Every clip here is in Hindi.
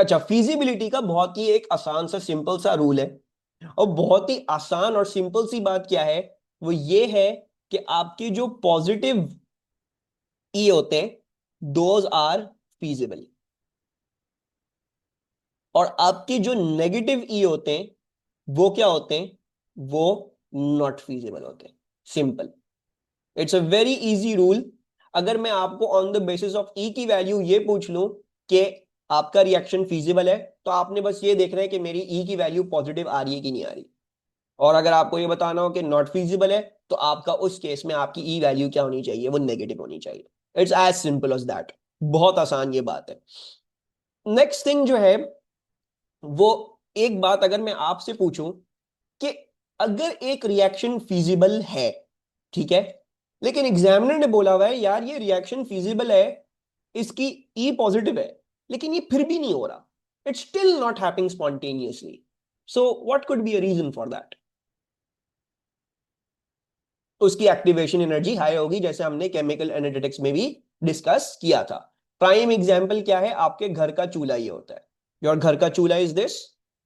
अच्छा, फिजिबिलिटी का बहुत ही एक आसान सा सिंपल सा रूल है, और बहुत ही आसान और सिंपल सी बात क्या है, वो ये है कि आपके जो पॉजिटिव ई होते हैं दोज आर फीजिबल, और आपके जो नेगेटिव ई होते हैं वो क्या होते हैं, वो नॉट फीजिबल होते हैं। Simple, it's a very easy rule. अगर मैं आपको ऑन द बेसिस ऑफ ई की वैल्यू ये पूछ लूं कि आपका रिएक्शन फीजिबल है, तो आपने बस ये देखना है कि मेरी ई की वैल्यू पॉजिटिव आ रही है कि नहीं आ रही। और अगर आपको ये बताना हो कि नॉट फीजिबल है, तो आपका उस केस में आपकी ई वैल्यू क्या होनी चाहिए, वो नेगेटिव होनी चाहिए। It's as simple as that. बहुत आसान ये बात है। नेक्स्ट थिंग जो है वो, एक बात अगर मैं आपसे पूछूं कि अगर एक रिएक्शन फिजिबल है, ठीक है, लेकिन एग्जामिनर ने बोला हुआ है यार ये रिएक्शन फिजिबल है, इसकी ई पॉजिटिव है, लेकिन ये फिर भी नहीं हो रहा, it's still not happening spontaneously, so what could be a reason for that. उसकी एक्टिवेशन एनर्जी हाई होगी, जैसे हमने केमिकल एनर्जेटिक्स में भी डिस्कस किया था। प्राइम एग्जाम्पल क्या है, आपके घर का चूल्हा ये होता है। योर घर का चूल्हा is this,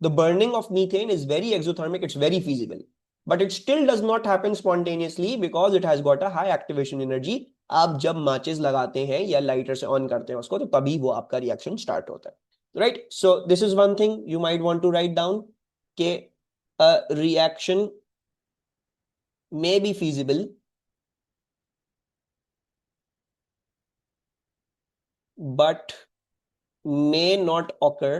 the burning of methane is very exothermic, it's very feasible, but it still does not happen spontaneously because it has got a high activation energy. आप जब माचिस लगाते हैं या लाइटर से ऑन करते हैं उसको, तो तभी वो आपका रिएक्शन स्टार्ट होता है, right. So this is one thing you might want to write down, के reaction may be feasible but may not occur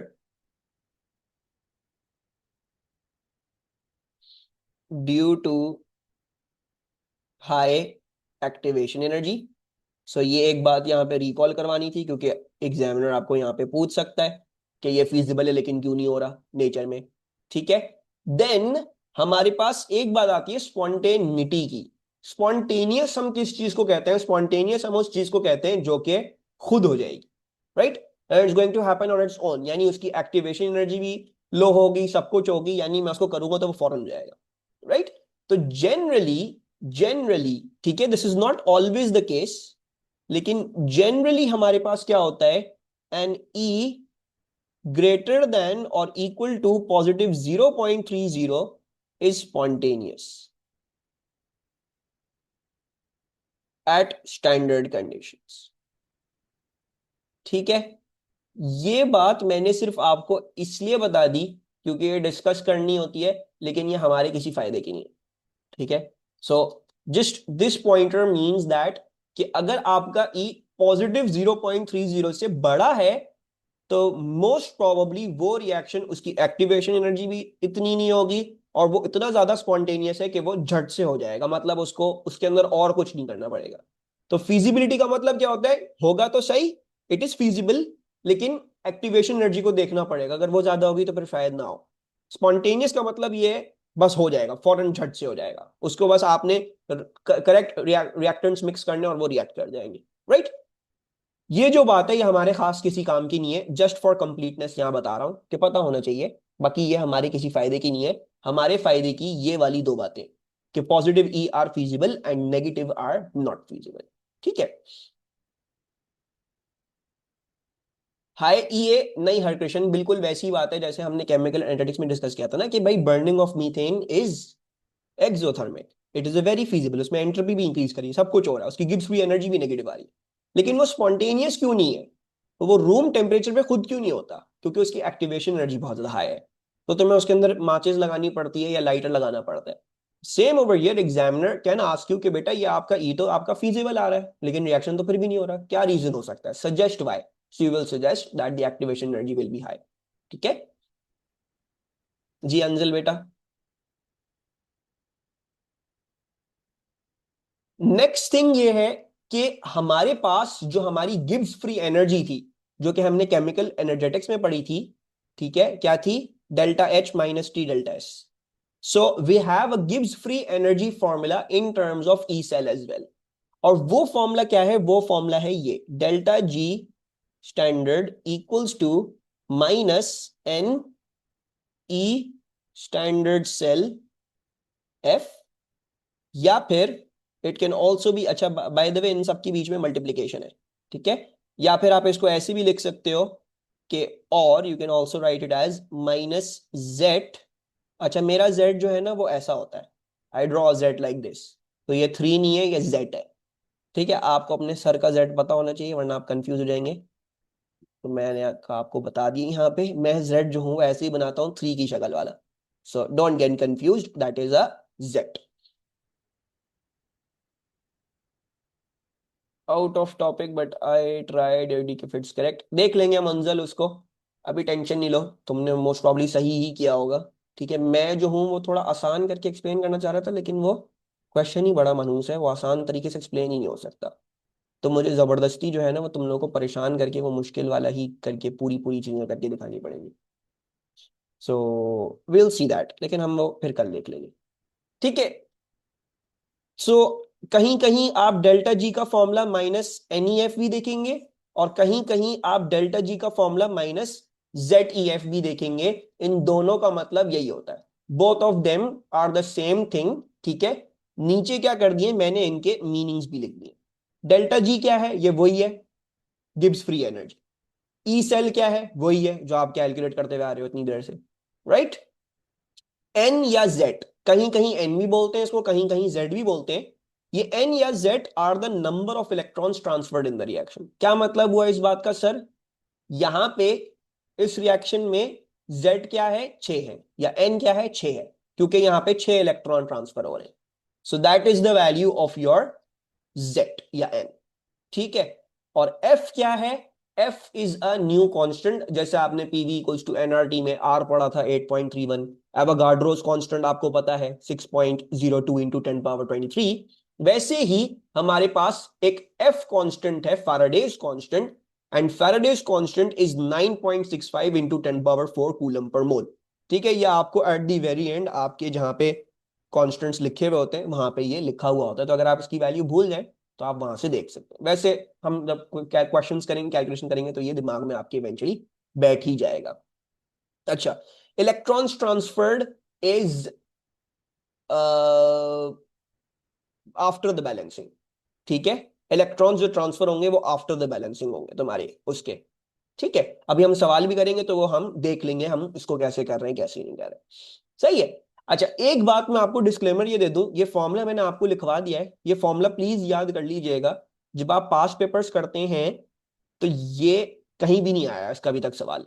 due to high activation energy। सो ये एक बात यहाँ पे रिकॉल करवानी थी, क्योंकि एग्जामिनर आपको यहाँ पे पूछ सकता है कि ये फिजिबल है लेकिन क्यों नहीं हो रहा नेचर में, ठीक है। देन हमारे पास एक बात आती है स्पॉन्टेनिटी की। स्पॉन्टेनियस हम किस चीज को कहते हैं, स्पॉन्टेनियस हम उस चीज को कहते हैं जो कि खुद हो जाएगी, right, it's going to happen on its own, यानी उसकी एक्टिवेशन एनर्जी भी लो होगी, सब कुछ होगी, यानी मैं उसको करूंगा तो वो फौरन हो जाएगा, राइट। तो जनरली, जनरली, ठीक है, this is not always the case, लेकिन जनरली हमारे पास क्या होता है, एन ई ग्रेटर देन और equal to positive 0.30 is spontaneous at standard conditions, ठीक है। ये बात मैंने सिर्फ आपको इसलिए बता दी क्योंकि ये डिस्कस करनी होती है, लेकिन ये हमारे किसी फायदे की नहीं है, ठीक है। So just this pointer means that कि अगर आपका ई पॉजिटिव 0.30 से बड़ा है, तो मोस्ट प्रोबेबली वो रिएक्शन, उसकी एक्टिवेशन एनर्जी भी इतनी नहीं होगी, और वो इतना ज्यादा स्पॉन्टेनियस है कि वो झट से हो जाएगा, मतलब उसको उसके अंदर और कुछ नहीं करना पड़ेगा। तो फिजिबिलिटी का मतलब क्या होता है, होगा तो सही, इट इज फिजिबल, लेकिन एक्टिवेशन एनर्जी को देखना पड़ेगा, अगर वो ज्यादा होगी तो फिर शायद ना हो। स्पॉन्टेनियस का मतलब ये है बस हो जाएगा, फौरन झट से हो जाएगा, उसको बस आपने करेक्ट रिएक्टेंट्स मिक्स करने और वो रिएक्ट कर जाएंगे, राइट। ये जो बात है ये हमारे खास किसी काम की नहीं है, जस्ट फॉर कंप्लीटनेस यहां बता रहा हूं कि पता होना चाहिए, बाकी ये हमारे किसी फायदे की नहीं है। हमारे फायदे की ये वाली दो बातें, कि positive E are feasible and negative are not feasible, ठीक है। हाई ई ए नहीं हरकृष्ण, बिल्कुल वैसी बात है जैसे हमने केमिकल एनालिटिक्स में डिस्कस किया था ना, कि भाई burning of methane is exothermic, it is a very feasible, उसमें एंट्रोपी भी इंक्रीज करी, सब कुछ हो रहा है, उसकी गिब्स फ्री एनर्जी भी नेगेटिव आ रही है, लेकिन वो स्पॉन्टेनियस क्यों नहीं है, तो वो रूम टेम्परेचर पे खुद क्यों नहीं होता, क्योंकि उसकी एक्टिवेशन एनर्जी बहुत ज्यादा हाई है, तो तुम्हें उसके अंदर माचिस लगानी पड़ती है या लाइटर लगाना पड़ता है। Same over here, examiner can ask you कि बेटा ये आपका ई तो आपका फीजिबल आ रहा है, लेकिन रिएक्शन तो फिर भी नहीं हो रहा, क्या रीजन हो सकता है, suggest why, so you will suggest that the activation energy will be high, ठीक है। जी अंजल बेटा। नेक्स्ट थिंग ये है कि हमारे पास जो हमारी गिब्स फ्री एनर्जी थी, जो कि हमने केमिकल एनर्जेटिक्स में पढ़ी थी, ठीक है, क्या थी, delta H minus T delta S. So we have a Gibbs free energy formula in terms of E cell as well, और वो फॉर्मूला क्या है, वो फॉर्मूला है ये, delta G standard equals to minus N E standard cell F, या फिर इट कैन ऑल्सो बी, अच्छा बाय द वे इन सबके बीच में मल्टीप्लीकेशन है, ठीक है, या फिर आप इसको ऐसे भी लिख सकते हो के, और you can also write it as minus Z. अच्छा, मेरा जेड जो है ना वो ऐसा होता है, I draw Z like this, तो ये 3 नहीं है, ये जेड है। ठीक है, आपको अपने सर का जेड पता होना चाहिए वरना आप कंफ्यूज हो जाएंगे। तो मैंने आपको बता दी यहाँ पे, मैं जेड जो हूँ ऐसे ही बनाता हूँ 3 की शक्ल वाला। So don't get confused, that is a Z. Out of topic but I tried एडी के फिट्स करेक्ट, देख लेंगे मंजल उसको, अभी टेंशन नहीं लो, तुमने मोस्ट प्रॉब्ली सही ही किया होगा। ठीक है, मैं जो हूँ वो थोड़ा आसान करके एक्सप्लेन करना चाह रहा था, लेकिन वो क्वेश्चन ही बड़ा मनहूस है, वो आसान तरीके से एक्सप्लेन ही नहीं हो सकता। तो मुझे जबरदस्ती जो है ना वो तुम लोगों को परेशान करके वो मुश्किल वाला ही करके पूरी पूरी चीजें करके दिखानी पड़ेगी। सो विल सी दैट, लेकिन हम वो फिर कल देख लेंगे। ठीक है। सो कहीं कहीं आप डेल्टा जी का formula minus N E F भी देखेंगे, और कहीं कहीं आप डेल्टा जी का formula minus Z E F भी देखेंगे। इन दोनों का मतलब यही होता है, both of them are the same thing. ठीक है, नीचे क्या कर दिए मैंने, इनके मीनिंग्स भी लिख दिए। डेल्टा जी क्या है, ये वही है, Gibbs free energy. E cell क्या है, वही है जो आप कैलकुलेट करते हुए आ रहे हो इतनी देर से, राइट। एन या जेड, कहीं कहीं एन भी बोलते हैं इसको, कहीं कहीं जेड भी बोलते हैं। ये एन या Z are the number of electrons transferred in the reaction. क्या मतलब हुआ इस बात का सर, यहां पे इस रिएक्शन में जेड क्या है, 6 है, या एन क्या है, 6 है, क्योंकि यहां पे 6 इलेक्ट्रॉन ट्रांसफर हो रहे हैं। सो that is the value of your Z या एन। ठीक है, और एफ क्या है, F is a new constant, जैसे आपने पीवी इक्वल्स टू एनआरटी में आर पढ़ा था 8.31। एवोगाड्रोस कांस्टेंट आपको पता है 6.02 इंटू 10 पावर 23। वैसे ही हमारे पास एक एफ कांस्टेंट है, Faraday's constant, and Faraday's constant is 9.65 into 10 power 4 coulomb per mole. ठीक है, ये आपको एट द वेरी एंड आपके जहां पे कॉन्स्टेंट्स लिखे हुए होते हैं वहां पे ये लिखा हुआ होता है, तो अगर आप इसकी वैल्यू भूल जाए तो आप वहां से देख सकते हैं। वैसे हम जब क्वेश्चन करेंगे, कैलकुलेशन करेंगे, तो ये दिमाग में आपके इवेंचुअली बैठ ही जाएगा। अच्छा, electrons transferred is after the balancing. ठीक है, इलेक्ट्रॉन्स जो ट्रांसफर होंगे वो आफ्टर द बैलेंसिंग होंगे तुम्हारे उसके। ठीक है, अभी हम सवाल भी करेंगे तो वो हम देख लेंगे हम इसको कैसे कर रहे हैं कैसे नहीं कर रहे। सही है। अच्छा, एक बात मैं आपको डिस्क्लेमर ये दे दूं, ये फॉर्मूला मैंने आपको लिखवा दिया है, ये फॉर्मूला प्लीज याद कर लीजिएगा। जब आप पास पेपर्स करते हैं तो ये कहीं भी नहीं आया इसका अभी तक सवाल,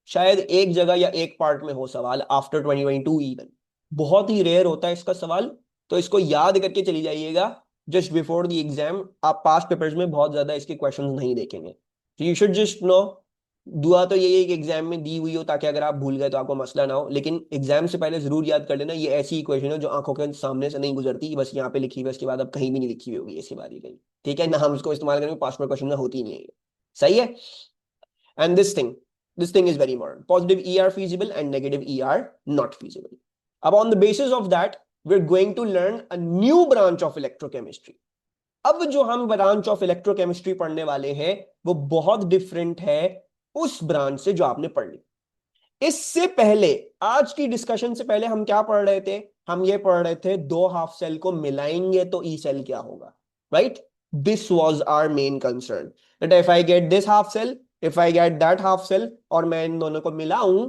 शायद एक जगह या एक पार्ट में हो सवाल आफ्टर 2022 इवन, बहुत ही रेयर होता है इसका सवाल। तो इसको याद करके चली जाइएगा, जस्ट बिफोर द एग्जाम आप पास पेपर्स में बहुत ज्यादा इसके क्वेश्चंस नहीं देखेंगे। तो यू शुड जस्ट नो, दुआ तो यही है कि एग्जाम में दी हुई हो ताकि अगर आप भूल गए तो आपको मसला ना हो, लेकिन एग्जाम से पहले जरूर याद कर लेना, ये ऐसी इक्वेशन है जो आंखों के सामने से नहीं गुजरती, बस यहाँ पे लिखी हुई है, इसके बाद अब कहीं भी नहीं लिखी हुई होगी इसके बाद ही कहीं। ठीक है ना, हम इसको इस्तेमाल करेंगे पास में क्वेश्चन में होती ही नहीं है ये। सही है। And this thing is very important. Positive E are feasible and negative E are not feasible. अब on the basis of that, we're going to learn a new branch of electrochemistry. अब जो हम ब्रांच ऑफ इलेक्ट्रोकेमिस्ट्री पढ़ने वाले हैं वो बहुत डिफरेंट है उस ब्रांच से जो आपने पढ़ ली। इससे पहले, आज की डिस्कशन से पहले हम क्या पढ़ रहे थे, हम ये पढ़ रहे थे दो हाफ सेल को मिलाएंगे तो ई सेल क्या होगा, right. This was our main concern, that if I get this half cell, if I get that half cell, और मैं इन दोनों को मिलाऊं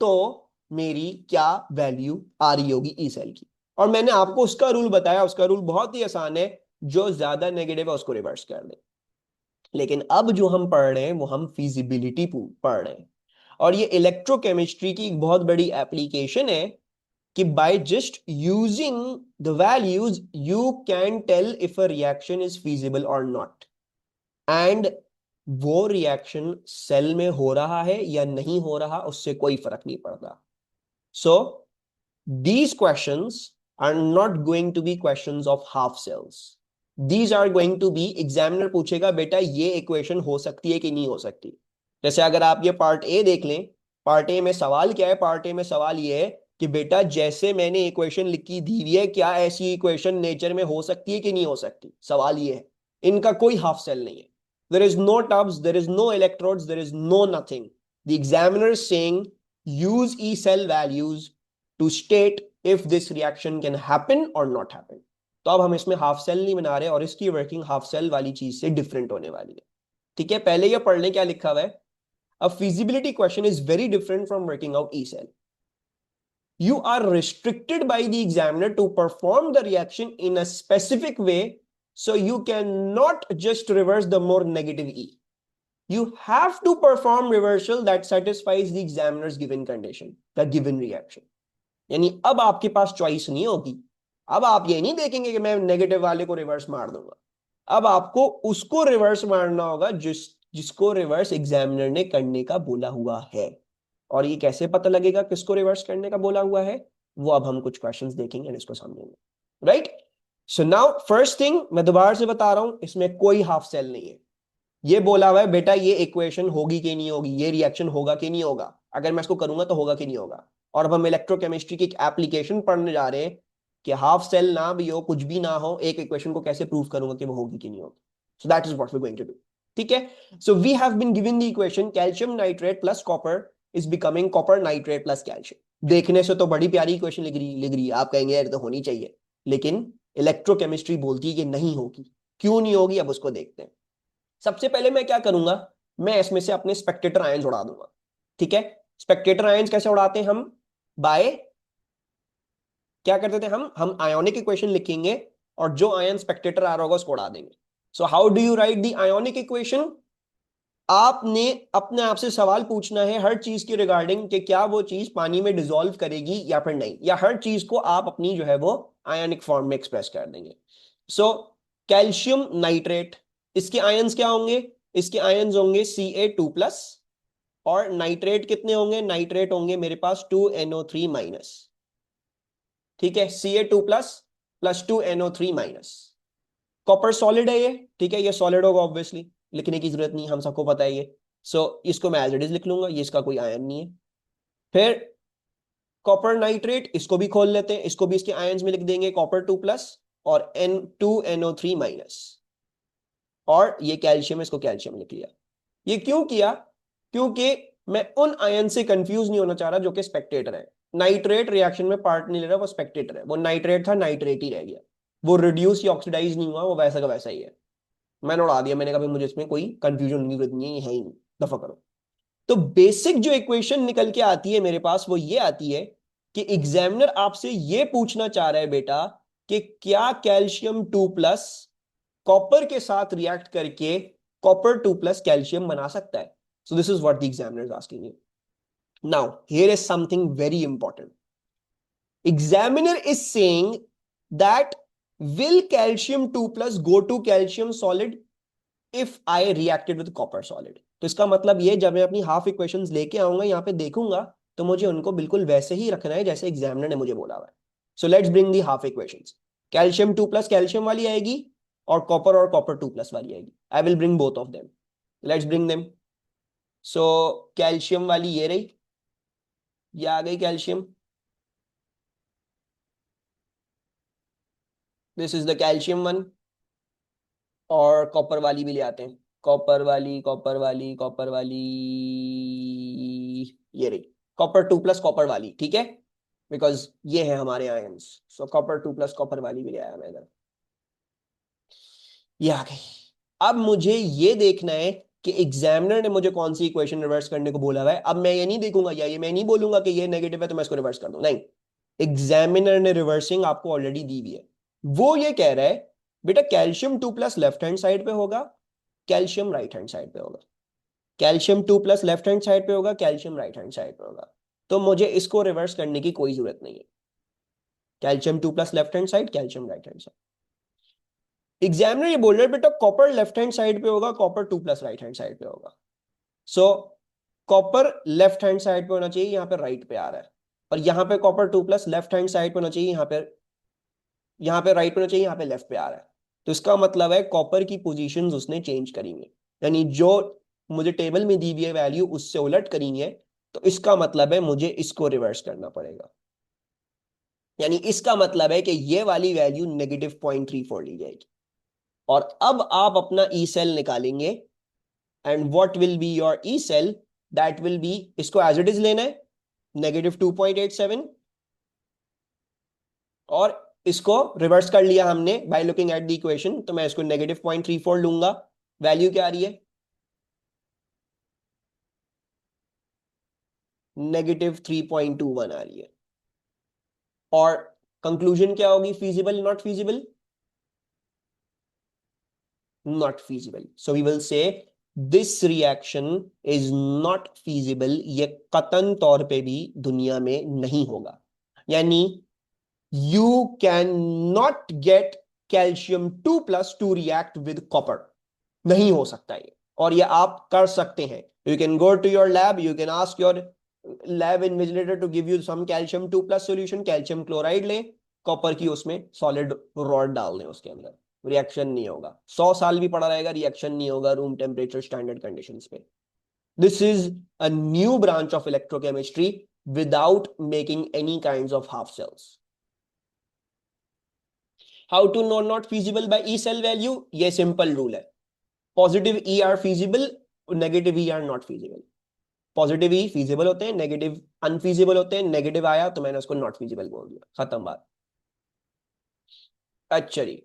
तो मेरी क्या वैल्यू आ रही होगी ई सेल की। और मैंने आपको उसका रूल बताया, उसका रूल बहुत ही आसान है, जो ज्यादा नेगेटिव है उसको रिवर्स कर दे। लेकिन अब जो हम पढ़ रहे हैं वो हम फिजिबिलिटी पढ़ रहे हैं, और ये इलेक्ट्रोकेमिस्ट्री की एक बहुत बड़ी एप्लीकेशन है कि by just using the values you can tell if a reaction is feasible और नॉट, एंड वो रिएक्शन सेल में हो रहा है या नहीं हो रहा उससे कोई फर्क नहीं पड़ता। सो these questions are not going to be questions of half cells. These are going to be, examiner पूछेगा बेटा ये इक्वेशन हो सकती है कि नहीं हो सकती। जैसे अगर आप ये पार्ट ए देख लें, पार्ट ए में सवाल क्या है, पार्ट ए में सवाल ये है कि बेटा जैसे मैंने इक्वेशन लिखी दी हुई है, क्या ऐसी इक्वेशन नेचर में हो सकती है कि नहीं हो सकती, सवाल ये है। इनका कोई हाफ सेल नहीं है, there is no tubs, there is no electrodes, there is no nothing. The examiner is saying use E cell values to state if this reaction can happen or not happen. तो अब हम इसमें हाफ सेल नहीं बना रहे और इसकी वर्किंग हाफ सेल वाली चीज से डिफरेंट होने वाली है। ठीक है, पहले ये पढ़ लें क्या लिखा हुआ है। A feasibility question is very different from working out E cell. You are restricted by the examiner to perform the reaction in a specific way, so you cannot just reverse the more negative E. You have to perform reversal that satisfies the examiner's given condition, the given reaction. यानी अब आपके पास चॉइस नहीं होगी, अब आप ये नहीं देखेंगे कि मैं नेगेटिव वाले को रिवर्स मार दूंगा, अब आपको उसको रिवर्स मारना होगा जिसको रिवर्स एग्जामिनर ने करने का बोला हुआ है। और ये कैसे पता लगेगा किसको रिवर्स करने का बोला हुआ है, वो अब हम कुछ क्वेश्चंस देखेंगे और इसको समझेंगे, right. So now first thing मैं दोबारा से बता रहा हूं, इसमें कोई हाफ सेल नहीं है। ये बोला हुआ है बेटा ये इक्वेशन होगी कि नहीं होगी, ये रिएक्शन होगा कि नहीं होगा, अगर मैं इसको करूंगा तो होगा कि नहीं होगा। और अब हम इलेक्ट्रोकेमिस्ट्री की एक एप्लीकेशन पढ़ने जा रहे हैं कि हाफ सेल ना भी हो, कुछ भी ना हो, एक इक्वेशन को कैसे प्रूव करूंगा कि वो होगी कि नहीं होगी। So that is what we are going to do, ठीक है। So we have been given the equation calcium nitrate plus copper is becoming copper nitrate plus calcium. देखने से तो बड़ी प्यारी इक्वेशन लिख रही है, आप कहेंगे यार तो होनी चाहिए, लेकिन इलेक्ट्रोकेमिस्ट्री बोलती है कि नहीं होगी। क्यों नहीं होगी, अब उसको देखते हैं। सबसे पहले मैं क्या करूंगा, मैं इसमें से अपने स्पेक्टेटर आयंस उड़ा दूंगा, ठीक है। स्पेक्टेटर आयंस कैसे उड़ाते हैं हम, बाय क्या करते थे हम आयोनिक इक्वेशन लिखेंगे और जो आयन स्पेक्टेटर आ रहा होगा उसको उड़ा देंगे। So how do you right the ionic equation, आपने अपने आप से सवाल पूछना है हर चीज के रिगार्डिंग कि क्या वो चीज पानी में डिसॉल्व करेगी या फिर नहीं, या हर चीज को आप अपनी जो है वो आयनिक फॉर्म में एक्सप्रेस कर देंगे। सो कैल्शियम नाइट्रेट, इसके आयंस क्या होंगे, इसके आयंस होंगे Ca2+, और नाइट्रेट कितने होंगे, नाइट्रेट होंगे मेरे पास 2NO3-, ठीक है। Ca2+ + 2NO3-। कॉपर सॉलिड है ये, ठीक है, ये सॉलिड होगा ऑब्वियसली, लिखने की जरूरत नहीं, हम सबको पता है ये। सो इसको मैं एज इट इज लिख लूंगा, ये इसका कोई आयन नहीं है। फिर कॉपर नाइट्रेट, इसको भी खोल लेते हैं, इसको भी इसके आयंस में लिख देंगे Copper2+ और N2NO3-। और ये कैल्शियम, इसको कैल्शियम लिख लिया। ये क्यों किया, क्योंकि मैं उन आयन से कंफ्यूज नहीं होना चाह रहा जो कि स्पेक्टेटर है। नाइट्रेट रिएक्शन में पार्ट नहीं ले रहा, वो स्पेक्टेटर है, वो नाइट्रेट था नाइट्रेट ही रह गया, वो रिड्यूस या ऑक्सीडाइज नहीं हुआ, वो वैसा का वैसा ही है। मैंने उड़ा दिया, मैंने कहा मुझे इसमें कोई कंफ्यूजन की जरूरत नहीं है, ये है ही नहीं, दफा करो। तो बेसिक जो इक्वेशन निकल के आती है मेरे पास वो ये आती है कि एग्जामिनर आपसे ये पूछना चाह रहा है बेटा कि क्या कैल्शियम 2+ कॉपर के साथ रिएक्ट करके Copper2+ कैल्शियम बना सकता है। So this is what the examiner is asking you. Now here is something very important. Examiner is saying that will calcium 2+ go to calcium solid if I reacted with copper solid। तो इसका मतलब ये, जब मैं अपनी हाफ इक्वेशंस लेके आऊंगा यहाँ पे देखूंगा तो मुझे उनको बिल्कुल वैसे ही रखना है जैसे एग्जामिनर ने मुझे बोला हुआ है। So let's bring the half equations. Calcium 2+ calcium वाली आएगी और Copper 2+ वाली आएगी। I will bring both of them, let's bring them. So calcium वाली ये रही, ये आ गई calcium, this is the calcium one. और कॉपर वाली भी ले आते हैं, कॉपर वाली ये रही, Copper 2+ कॉपर वाली, ठीक है, बिकॉज ये है हमारे आयंस। सो Copper 2+ कॉपर वाली भी ले आया मैं इधर, ये आ गई। अब मुझे ये देखना है कि एग्जामिनर ने मुझे कौन सी इक्वेशन रिवर्स करने को बोला हुआ है। अब मैं ये नहीं देखूंगा या ये मैं नहीं बोलूंगा कि ये नेगेटिव है तो मैं इसको रिवर्स कर दूं, नहीं। एग्जामिनर ने रिवर्सिंग आपको ऑलरेडी दी हुई है। वो ये कह रहा है बेटा कैल्शियम 2+ लेफ्ट हैंड साइड पे होगा, कैल्शियम राइट हैंड साइड पे होगा, कैल्शियम 2+ लेफ्ट हैंड साइड पे होगा, कैल्शियम राइट हैंड साइड पे होगा। तो मुझे इसको रिवर्स करने की कोई जरूरत नहीं है। Calcium 2+ left hand side, calcium right hand side. Examiner ये बोल रहे हैं बेटा कॉपर लेफ्ट हैंड साइड पे होगा, Copper 2+ राइट हैंड साइड पे होगा। सो कॉपर लेफ्ट हैंड साइड पे होना चाहिए, यहाँ पे राइट पे आ रहा है, और यहाँ पे Copper 2+ लेफ्ट हैंड साइड पे होना चाहिए, यहाँ पे राइट पे होना चाहिए, यहाँ पे लेफ्ट पे आ रहा है। तो इसका मतलब है कॉपर की पोजीशंस उसने चेंज करी है, यानी जो मुझे टेबल में दी हुई है वैल्यू उससे उलट करी है। तो इसका मतलब है मुझे इसको रिवर्स करना पड़ेगा, यानी इसका मतलब है कि ये वाली वैल्यू -0.34 ली जाएगी। और अब आप अपना ई सेल निकालेंगे, and what will be your E cell, that will be, इसको एज इट इज लेना है -2.87, और इसको रिवर्स कर लिया हमने by looking at the equation, तो मैं इसको -0.34 लूंगा। वैल्यू क्या आ रही है, -3.21 आ रही है। और कंक्लूजन क्या होगी? Feasible, not feasible? Not feasible. So we will say this reaction is not feasible. ये कतन तौर पे भी दुनिया में नहीं होगा। यानी यू कैन नॉट गेट कैल्शियम 2+ टू रिएक्ट विद कॉपर। नहीं हो सकता ये। और ये आप कर सकते हैं। You can go to your lab, you can ask your lab invigilator to give you some calcium 2+ solution, calcium chloride लें, कॉपर की उसमें सॉलिड रॉड डाल दें उसके अंदर, रिएक्शन नहीं होगा। 100 साल भी पड़ा रहेगा, रिएक्शन नहीं होगा रूम टेम्परेचर स्टैंडर्ड कंडीशंस पे। This is a new branch of electrochemistry without making any kinds of half cells. How to know not feasible by E cell value? ये सिंपल रूल है। Positive E are feasible, negative E are not feasible. Positive E feasible होते हैं, नेगेटिव अनफीजिबल होते हैं। नेगेटिव आया तो मैंने उसको नॉट फीजिबल बोल दिया, खत्म बात। अच्छा जी,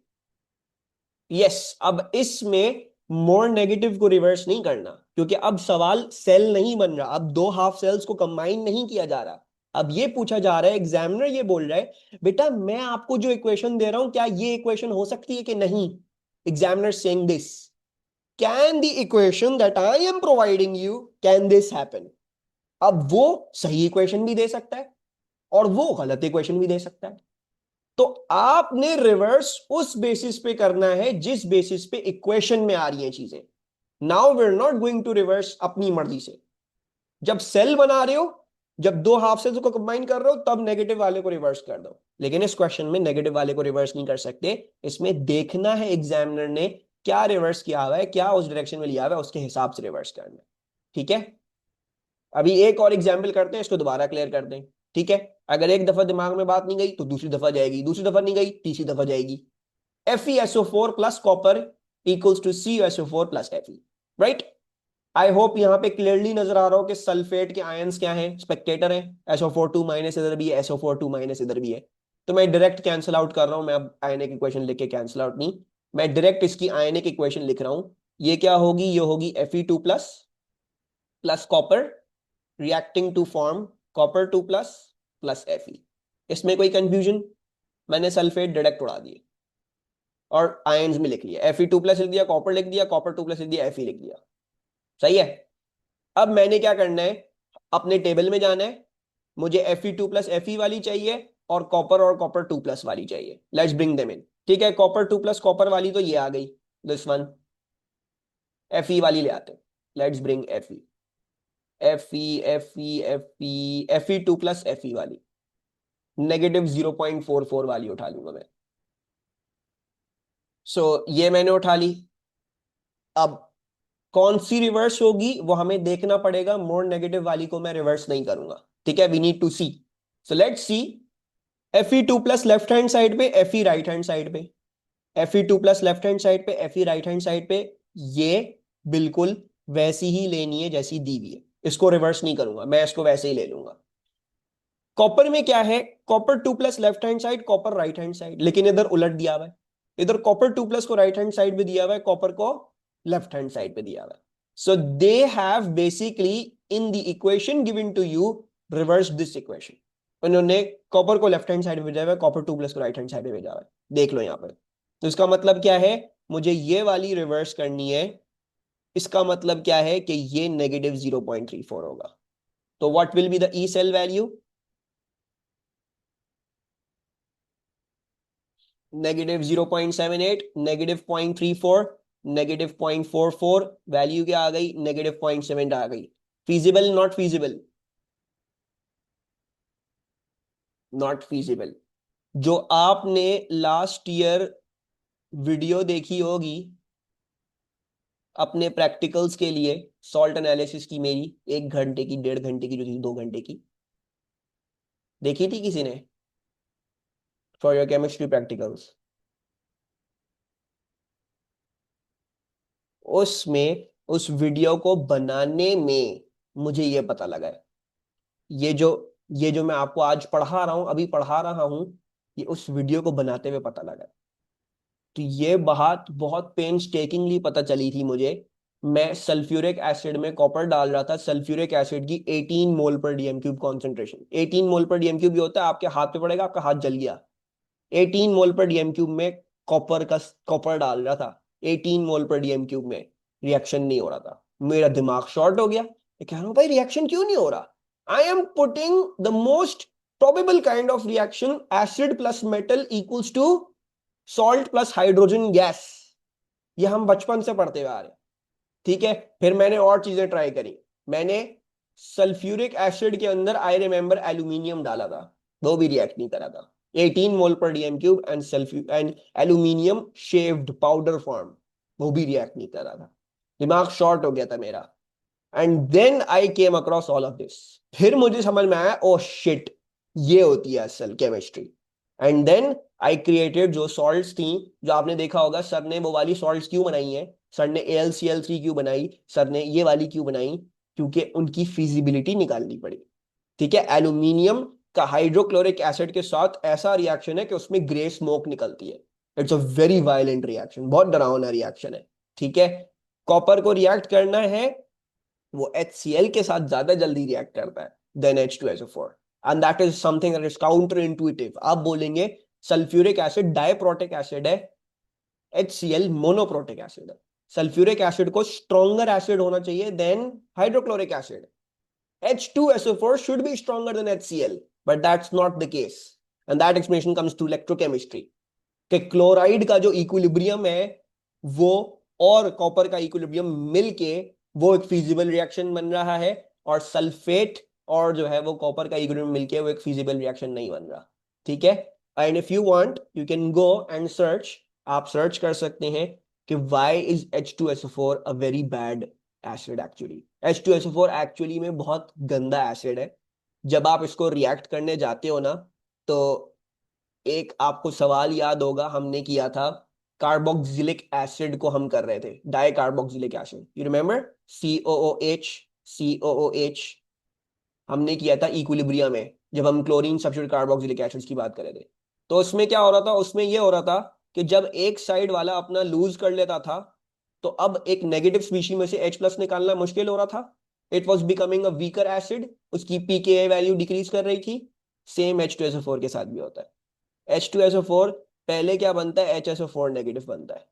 यस। अब इसमें मोर नेगेटिव को रिवर्स नहीं करना, क्योंकि अब सवाल सेल नहीं बन रहा, अब दो हाफ सेल्स को कंबाइन नहीं किया जा रहा। अब ये पूछा जा रहा है, एग्जामिनर ये बोल रहा है बेटा मैं आपको जो इक्वेशन दे रहा हूं क्या ये इक्वेशन हो सकती है कि नहीं? Examiner saying this, can the equation that I am providing you, can this happen? अब वो सही इक्वेशन भी दे सकता है और वो गलत इक्वेशन भी दे सकता है। तो आपने रिवर्स उस बेसिस पे करना है जिस बेसिस पे इक्वेशन में आ रही है चीजें। Now we are not going to reverse अपनी मर्जी से। जब सेल बना रहे हो, जब दो हाफ सेल्स को कंबाइन कर रहे हो, तब नेगेटिव वाले को रिवर्स कर दो। लेकिन इस क्वेश्चन में नेगेटिव वाले को रिवर्स नहीं कर सकते। इसमें देखना है एग्जामिनर ने क्या रिवर्स किया हुआ है, क्या उस डायरेक्शन में लिया हुआ है, उसके हिसाब से रिवर्स करना है। ठीक है, अभी एक और एग्जाम्पल करते हैं, इसको दोबारा क्लियर कर दें। ठीक है, अगर एक दफा दिमाग में बात नहीं गई तो दूसरी दफा जाएगी, दूसरी दफा नहीं गई तीसरी दफा जाएगी। FeSO4 plus copper equals to CuSO4 plus Fe, right? I hope यहां पे क्लियरली नजर आ रहा हो कि सल्फेट के आयंस क्या हैं, स्पेक्टेटर हैं। SO4 2- इधर भी है, SO4 2- इधर भी है। तो मैं डायरेक्ट कैंसिल आउट कर रहा हूं, मैं अब आयनिक इक्वेशन लिख के कैंसिल आउट नहीं, मैं डायरेक्ट इसकी आयनिक इक्वेशन लिख रहा हूं। ये क्या होगी? ये होगी Fe2 plus plus copper reacting to form copper 2+ plus Fe। इसमें कोई कंफ्यूजन? मैंने सल्फेट डायरेक्ट उड़ा दिए और आयंस में लिख लिया, Fe2+ लिख दिया, कॉपर लिख दिया, कॉपर 2+ लिख दिया, Fe लिख दिया। सही है। अब मैंने क्या करना है, अपने टेबल में जाना है। मुझे Fe2+ Fe वाली चाहिए और कॉपर 2+ वाली चाहिए। Let's bring them in. ठीक है, कॉपर 2+ कॉपर वाली तो ये आ गई, दिस वन। Fe वाली ले आते हैं। Let's bring Fe Fe Fe Fe2+ Fe वाली -0.44 वाली उठा लूंगा मैं। ये मैंने उठा ली। अब कौन सी रिवर्स होगी वो हमें देखना पड़ेगा, मोर नेगेटिव वाली को मैं रिवर्स नहीं करूंगा। ठीक है, we need to see. So let's see. Fe2+ left hand side पे, Fe राइट हैंड साइड पे। Fe2+ लेफ्ट हैंड साइड पे, Fe राइट हैंड साइड पे। ये बिल्कुल वैसी ही लेनी है जैसी दी हुई है, इसको रिवर्स नहीं करूंगा मैं, इसको वैसे ही ले लूंगा। कॉपर में क्या है, copper 2+ left hand side, copper right hand side, लेकिन इधर उलट दिया हुआ है। इधर कॉपर 2+ को राइट हैंड साइड पे दिया हुआ है, कॉपर को लेफ्ट हैंड साइड पे दिया हुआ है। So they have basically in the equation given to you reverse this equation. उन्होंने कॉपर को लेफ्ट हैंड साइड पे भेजा हुआ है, कॉपर 2+ को राइट हैंड साइड पे भेजा हुआ है। देख लो यहाँ पर। तो इसका मतलब क्या है, मुझे ये वाली रिवर्स करनी है। इसका मतलब क्या है कि ये -0.34 होगा। तो what will be the E cell value? -0.78, -0.34, -0.44। Value क्या आ गई? -0.7 आ गई। Feasible, not feasible? Not feasible. जो आपने लास्ट ईयर वीडियो देखी होगी अपने प्रैक्टिकल्स के लिए, सॉल्ट एनालिसिस की, मेरी 1 घंटे की, 1.5 घंटे की, जो थी 2 घंटे की, देखी थी किसी ने फॉर योर केमिस्ट्री प्रैक्टिकल्स? उसमें उस वीडियो को बनाने में मुझे ये पता लगा है, ये जो ये जो मैं आपको आज पढ़ा रहा हूं, अभी पढ़ा रहा हूं, ये उस वीडियो को बनाते हुए पता लगा। तो ये बात बहुत पेन्सटेकिंगली पता चली थी मुझे। मैं सल्फ्यूरिक एसिड में कॉपर डाल रहा था, सल्फ्यूरिक एसिड की 18 मोल पर डीएम क्यूब कॉन्सेंट्रेशन, 18 मोल पर डीएम क्यूब भी होता है, आपके हाथ पे पड़ेगा, आपका हाथ जल गया। 18 मोल पर डीएम क्यूब में कॉपर डाल रहा था, 18 मोल पर डीएम क्यूब में रिएक्शन नहीं हो रहा था। मेरा दिमाग शॉर्ट हो गया, मैं कह रहा हूं भाई रिएक्शन क्यों नहीं हो रहा? I am putting the most probable kind of reaction, acid plus metal equals to salt plus hydrogen gas. ये हम बचपन से पढ़ते हुए आ रहे हैं, ठीक है। फिर मैंने और चीजें ट्राई करी, मैंने सल्फ्यूरिक एसिड के अंदर आई रिमेंबर एल्यूमिनियम डाला था, वो भी रिएक्ट नहीं करा था। 18 मोल per dm cube and aluminium shaved powder form, वो भी रिएक्ट नहीं करा था। दिमाग शॉर्ट हो गया था मेरा। And then I came across all of this. फिर मुझे समझ में आया, ओ शिट, ये होती है असल chemistry. And then I created जो सॉल्ट्स थी, जो आपने देखा होगा सर ने वो वाली सॉल्ट्स क्यों बनाई है, सर ने AlCl3 क्यों बनाई, सर ने ये वाली क्यों बनाई, क्योंकि उनकी फिजिबिलिटी निकालनी पड़ी। ठीक है, एल्यूमिनियम का हाइड्रोक्लोरिक एसिड के साथ ऐसा रिएक्शन है कि उसमें ग्रे स्मोक निकलती है। It's a very violent reaction, बहुत डरावना रिएक्शन है। ठीक है, कॉपर को रिएक्ट करना है, वो HCl के साथ ज्यादा जल्दी रिएक्ट करता है then H2SO4, and that is something that is counter intuitive. आप बोलेंगे सल्फ्यूरिक एसिड डाइप्रोटिक एसिड है, HCl मोनोप्रोटिक एसिड है। सल्फ्यूरिक एसिड को स्ट्रॉन्गर एसिड होना चाहिए then hydrochloric acid. H2SO4 should be stronger than HCl, but that's not the case. And that explanation comes to electrochemistry. कि क्लोराइड का जो इक्विलिब्रियम है वो और कॉपर का इक्विलिब्रियम मिलके वो एक फिजिबल रिएक्शन बन रहा है, और सल्फेट और जो है वो कॉपर का इक्विलिब्रियम मिलके वो एक फिजिबल रिएक्शन नहीं बन रहा। ठीक है, and if you want you can go and search, आप सर्च कर सकते हैं कि why is H2SO4 a very bad acid. Actually H2SO4 actually में बहुत गंदा एसिड है। जब आप इसको रिएक्ट करने जाते हो ना, तो एक आपको सवाल याद होगा हमने किया था, कार्बोक्सिलिक एसिड को हम कर रहे थे, di carboxylic acid, you remember, COOH, COOH हमने किया था इक्विलिब्रियम में, जब हम क्लोरीन सब्स्टिट्यूट कार्बोक्सिलिक एसिड की बात कर रहे थे। तो उसमें क्या हो रहा था, उसमें ये हो रहा था कि जब एक साइड वाला अपना लूज कर लेता था, तो अब एक नेगेटिव स्पीशी में से H प्लस निकालना मुश्किल हो रहा था। It was becoming a weaker acid, उसकी pKa वैल्यू डिक्रीज कर रही थी। सेम H2SO4 के साथ भी होता है। H2SO4 पहले क्या बनता है, HSO4 नेगेटिव बनता है।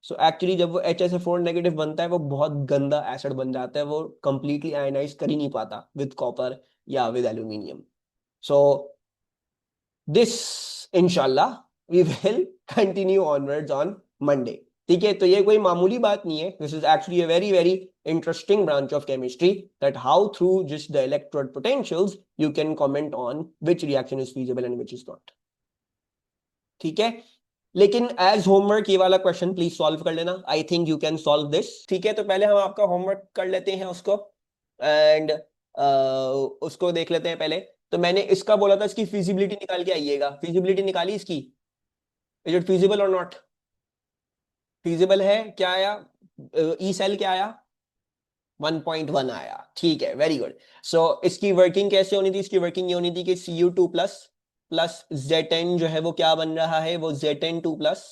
सो एक्चुअली जब वो HSO4 नेगेटिव बनता है, वो बहुत गंदा एसिड बन जाता है, वो कंप्लीटली आयनाइज कर ही नहीं पाता विद कॉपर या विद एल्यूमिनियम। सो दिस इंशाल्लाह we will continue onwards on Monday. ठीक है, तो ये कोई मामूली बात नहीं है, this is actually a very very interesting branch of chemistry, that how through just the electrode potentials you can comment on which reaction is feasible and which is not. ठीक है, लेकिन एज होमवर्क ये वाला क्वेश्चन प्लीज सॉल्व कर लेना, I think you can solve this. ठीक है, तो पहले हम आपका होमवर्क कर लेते हैं उसको, एंड उसको देख लेते हैं पहले। तो मैंने इसका बोला था इसकी फिजिबिलिटी निकाल के आइएगा, फिजिबिलिटी निकाली इसकी, इज इट फिजिबल और नॉट? फिजिबल है, क्या आया? ई सेल क्या आया? 1.1 आया। ठीक है, वेरी गुड। सो इसकी वर्किंग कैसे होनी थी? इसकी वर्किंग ये होनी थी कि Cu2 प्लस प्लस Z10 जो है वो क्या बन रहा है, वो Z10 2 प्लस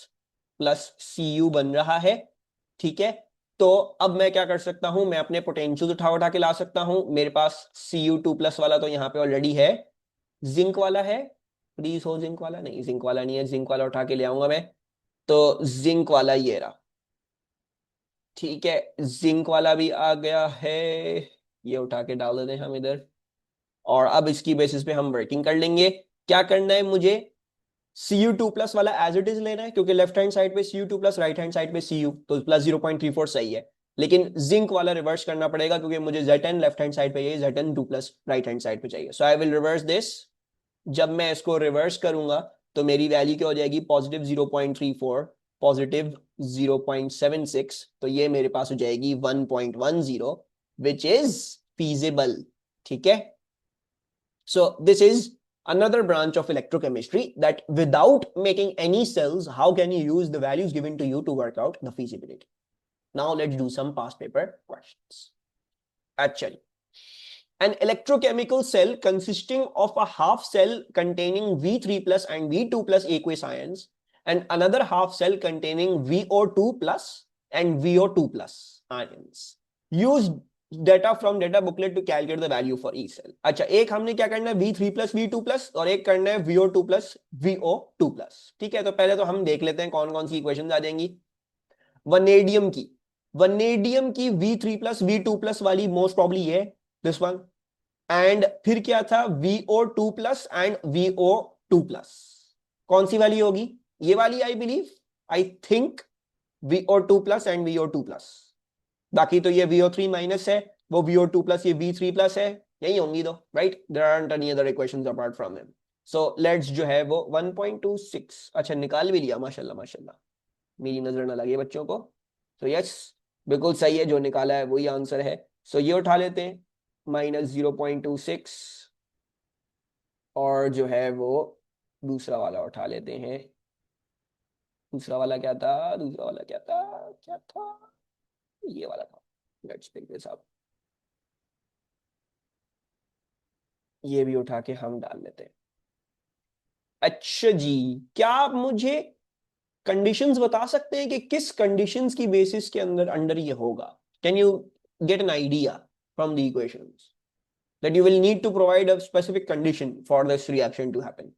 प्लस Cu बन रहा है। ठीक है, तो अब मैं क्या कर सकता हूं, मैं अपने पोटेंशियल उठा उठा के ला सकता हूं। मेरे पास Cu2 प्लस वाला तो यहाँ पे ऑलरेडी है, जिंक वाला है, प्लीज हो जिंक वाला, नहीं जिंक वाला नहीं है, जिंक वाला उठा के ले आऊंगा मैं। तो जिंक वाला ये रहा। ठीक है, जिंक वाला भी आ गया है, ये उठा के डाल देते हैं हम इधर। और अब इसकी बेसिस पे हम वर्किंग कर लेंगे। क्या करना है मुझे, Cu2 प्लस वाला एज इट इज लेना है, क्योंकि लेफ्ट हैंड साइड पे Cu2 plus, right hand side पे Cu, तो प्लस 0.34 सही है। लेकिन जिंक वाला रिवर्स करना पड़ेगा, क्योंकि मुझे Z10 लेफ्ट हैंड साइड पे चाहिए, Z10 2 plus right hand side पे चाहिए। सो आई विल रिवर्स दिस। जब मैं इसको रिवर्स करूंगा तो मेरी वैल्यू क्या हो जाएगी, पॉजिटिव 0.34, पॉजिटिव 0.76, तो ये मेरे पास हो जाएगी 1.10, विच इज फीजिबल। ठीक है, so this is another branch of electrochemistry that without making any cells, how can you use the values given to you to work out the feasibility? Now let's do some past paper questions. Actually, an electrochemical cell consisting of a half cell containing V3 plus and V2 plus aqueous ions and another half cell containing VO2 plus and VO2 plus ions. Use data from data booklet to calculate the value for each cell. अच्छा, एक हमने क्या करना है V3 plus V2 plus और एक करना है VO2 plus VO2 plus. ठीक है, तो पहले तो हम देख लेते हैं कौन कौन सी इक्वेशन आ जाएंगी. वनेडियम की V3 plus V2 plus वाली मोस्ट प्रॉब्ली है दिस वन. एंड फिर क्या था, VO2 plus and VO2 plus. कौन सी वाली होगी? ये वाली I believe, I think VO2 plus and VO2 plus. बाकी तो ये VO3 माइनस है, वो VO2 plus, ये V3 plus है, यही होंगी दो, right? There aren't any other equations apart from him. So let's जो है वो 1.26, अच्छा निकाल भी लिया, माशाल्लाह माशाल्लाह, मेरी नजर ना लगे बच्चों को. तो यस, बिल्कुल सही है, जो निकाला है वही आंसर है. सो ये उठा लेते हैं -0.26 और जो है वो दूसरा वाला उठा लेते हैं. दूसरा वाला क्या था? क्या था? ये वाला था. Let's pick this up. ये भी उठा के हम डाल लेते हैं. अच्छा जी, क्या आप मुझे कंडीशंस बता सकते हैं कि किस कंडीशंस की बेसिस के अंदर ये होगा? Can you get an idea from the equations that you will need to provide a specific condition for this reaction to happen?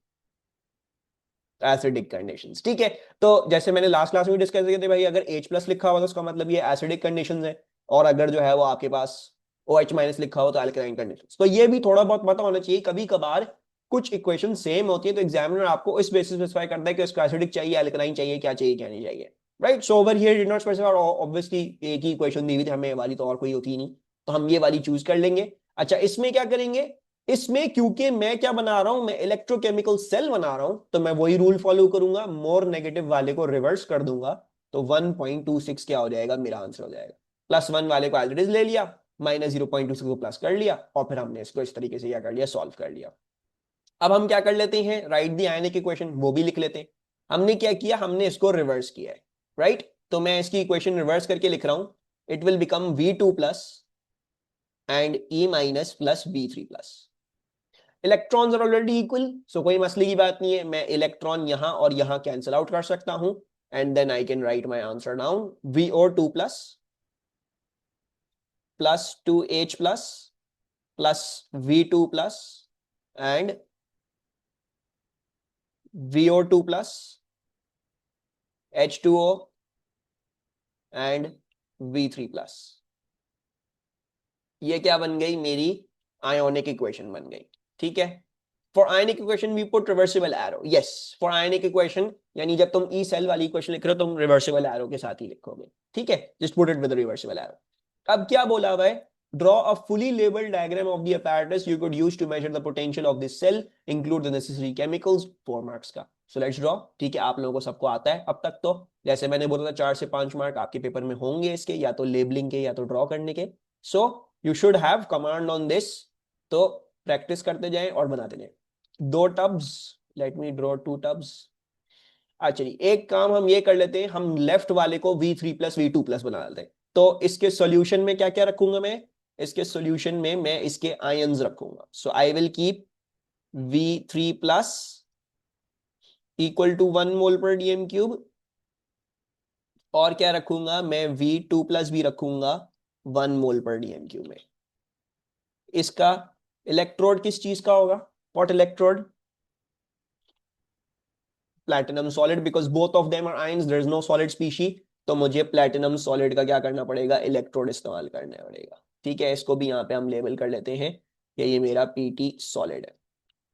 Acidic conditions, ठीक है. तो जैसे मैंने लास्ट क्लास में डिस्कस किया था भाई, अगर H प्लस लिखा हुआ तो उसका मतलब ये एसिडिक कंडीशंस है, और अगर जो है वो आपके पास OH माइनस लिखा हो तो अल्कलाइन कंडीशंस. तो ये भी थोड़ा बहुत पता होना चाहिए. कभी कभार कुछ इक्वेशन सेम होती है तो एग्जामिनर आपको इस बेसिस स्पेसिफाई करता है कि उसको एसिडिक चाहिए, अल्कलाइन चाहिए, क्या चाहिए क्या नहीं चाहिए, right? So over here did not specify, obviously एक ही इक्वेशन दी हुई थी हमें वाली, तो और कोई होती नहीं, तो हम ये वाली चूज कर लेंगे. अच्छा, इसमें क्या करेंगे? इसमें क्योंकि मैं क्या बना रहा हूं, मैं इलेक्ट्रोकेमिकल सेल बना रहा हूं, तो मैं वही रूल फॉलो करूंगा, मोर नेगेटिव वाले को रिवर्स कर दूंगा. तो 1.26 क्या हो जाएगा? मेरा आंसर हो जाएगा. +1 वाले को एज ले लिया, -0.26 को प्लस कर लिया, और फिर हमने इसको इस तरीके से क्या कर लिया, सॉल्व कर लिया. अब हम क्या कर लेते हैं, राइट द आयनिक इक्वेशन, वो भी लिख लेते हैं. हमने क्या किया, हमने इसको रिवर्स किया है, राइट? तो मैं इसकी इक्वेशन रिवर्स करके लिख रहा हूं. It will become V2 plus and E minus plus B3 plus. Electrons are already equal, so कोई मसले की बात नहीं है, मैं इलेक्ट्रॉन यहां और यहां कैंसिल आउट कर सकता हूं. And then I can write my answer down. VO2 plus +2H plus V2 plus and VO2 plus H2O and V3 plus. ये क्या बन गई? मेरी आयोनिक इक्वेशन बन गई, ठीक है. For ionic equation we put reversible arrow. Yes, for ionic equation, यानी जब तुम ई सेल वाली इक्वेशन लिख रहे हो तुम रिवर्सिबल एरो के साथ ही लिखोगे, ठीक है. Just put it with reversible arrow. अब क्या बोला हुआ है? Draw a fully labelled diagram of the apparatus you could use to measure the potential of this cell, include the necessary chemicals. 4 marks का. So let's draw. ठीक है, आप लोगों को सबको आता है अब तक, तो जैसे मैंने बोला था 4 से 5 मार्क आपके पेपर में होंगे इसके, या तो लेबलिंग के या तो ड्रॉ करने के. So you should have command on this. तो प्रैक्टिस करते जाएं और बनाते जाएं. 2 tubs, let me draw 2 tubs. अच्छा, एक काम हम ये कर लेते हैं, हम लेफ्ट वाले को V3 प्लस V2 प्लस बना लेते हैं. तो इसके सॉल्यूशन में क्या क्या रखूंगा मैं? इसके सॉल्यूशन में मैं इसके आयंस रखूंगा. So I will keep V3 plus equal to 1 mole per dm cube, और क्या रखूंगा मैं? V2 प्लस भी रखूंगा 1 मोल पर डीएम क्यूब में. इसका इलेक्ट्रोड किस चीज का होगा? What electrode? Platinum solid, because both of them are ions, there is no solid species. तो मुझे प्लैटिनम सॉलिड का क्या करना पड़ेगा? इलेक्ट्रोड इस्तेमाल करना पड़ेगा, ठीक है. इसको भी यहाँ पे हम लेबल कर लेते हैं कि ये मेरा PT सॉलिड है.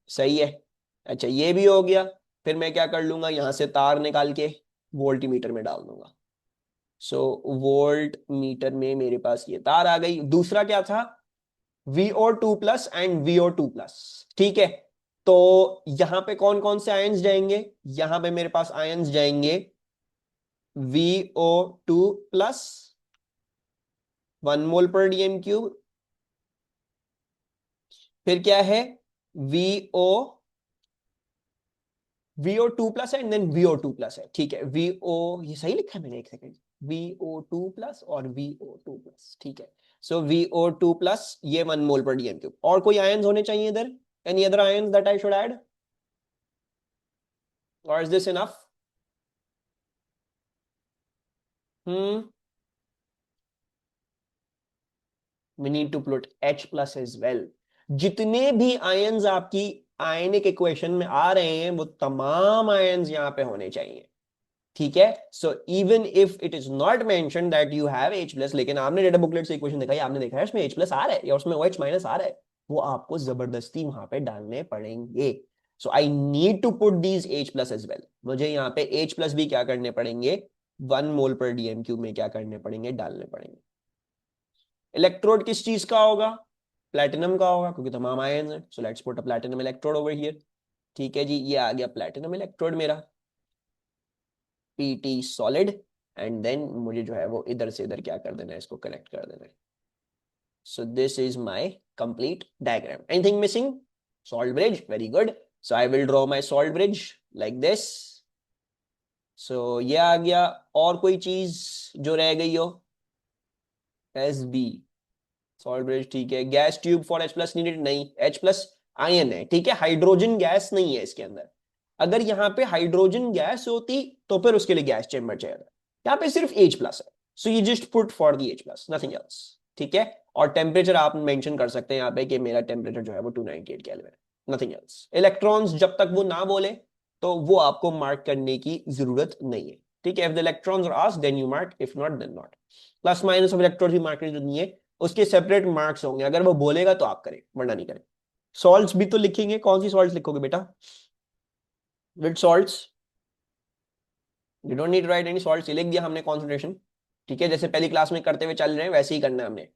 सही है. अच्छा, ये भी हो गया. फिर मैं क्या कर लूंगा, यहाँ से तार निकाल के वोल्टीमीटर में डाल दूंगा. सो वोल्ट मीटर में मेरे पास ये तार आ गई. दूसरा क्या था? VO2 plus and VO2 plus, ठीक है. तो यहां पे कौन कौन से आयंस जाएंगे? यहां पे मेरे पास आयंस जाएंगे VO2 plus 1 mole per dm cube. फिर क्या है? VO2 plus and then VO2 plus है, ठीक है. ये सही लिखा है मैंने, एक सेकंड. VO2 प्लस और VO2 प्लस, ठीक है. सो VO2 प्लस, ये 1 मोल पर डीएम क्यूब. और कोई आयंस होने चाहिए इधर? Any other ions that I should add, और is this enough? we need to put H plus as well. जितने भी आयंस आपकी आयनिक इक्वेशन में आ रहे हैं वो तमाम आयंस यहां पे होने चाहिए, ठीक है। So even if it is not mention that you have H plus, लेकिन आपने डेटा बुकलेट से इक्वेशन दिखाई, आपने देखा है उसमें H प्लस आ रहा है या उसमें OH माइनस आ रहा है, वो आपको जबरदस्ती वहां पे डालने पड़ेंगे। So I need to put these H plus as well, मुझे यहाँ पे H प्लस भी क्या करने पड़ेंगे, 1 मोल पर DMQ में क्या करने पड़ेंगे, डालने पड़ेंगे। इलेक्ट्रोड किस चीज का होगा, प्लैटिनम का होगा, क्योंकि तमाम आयन है। So let's put a platinum electrode over here, ठीक है जी, ये आ गया प्लैटिनम इलेक्ट्रोड मेरा, PT सॉलिड, एंड देन मुझे जो है वो इधर से इधर क्या कर देना है, इसको कनेक्ट कर देना है। So this is my complete diagram. Anything missing? Salt bridge, very good. So I will draw my salt bridge like this. So ये आ गया। और कोई चीज जो रह गई हो? SB सॉल्ट ब्रिज, ठीक है। Gas tube for H plus needed, नहीं, H प्लस आयन है, ठीक है, हाइड्रोजन गैस नहीं है इसके अंदर। अगर यहाँ पे हाइड्रोजन गैस होती तो फिर उसके लिए गैस चेंबर चाहिए, यहाँ पे सिर्फ H प्लस है। So you just put for the H plus, nothing else, ठीक है। और टेम्परेचर आप मेंशन कर सकते हैं यहाँ पे कि मेरा टेम्परेचर जो है वो 298 केल्विन है, नथिंग एल्स। इलेक्ट्रॉन्स जब तक वो ना बोले तो वो आपको मार्क करने की जरूरत नहीं है, ठीक है। If the electrons are asked then you mark, if not then not. Plus minus of electron भी मार्क करने की जरूरत नहीं है, उसके सेपरेट मार्क्स होंगे, अगर वो बोलेगा तो आप करें वरना नहीं करें। सॉल्ट्स भी तो लिखेंगे, कौन सी सॉल्ट्स लिखोगे बेटा? With salts you don't need right any salts, लिख दिया हमने कॉन्सेंट्रेशन, ठीक है, जैसे पहली क्लास में करते हुए चल रहे हैं वैसे ही करना है हमने।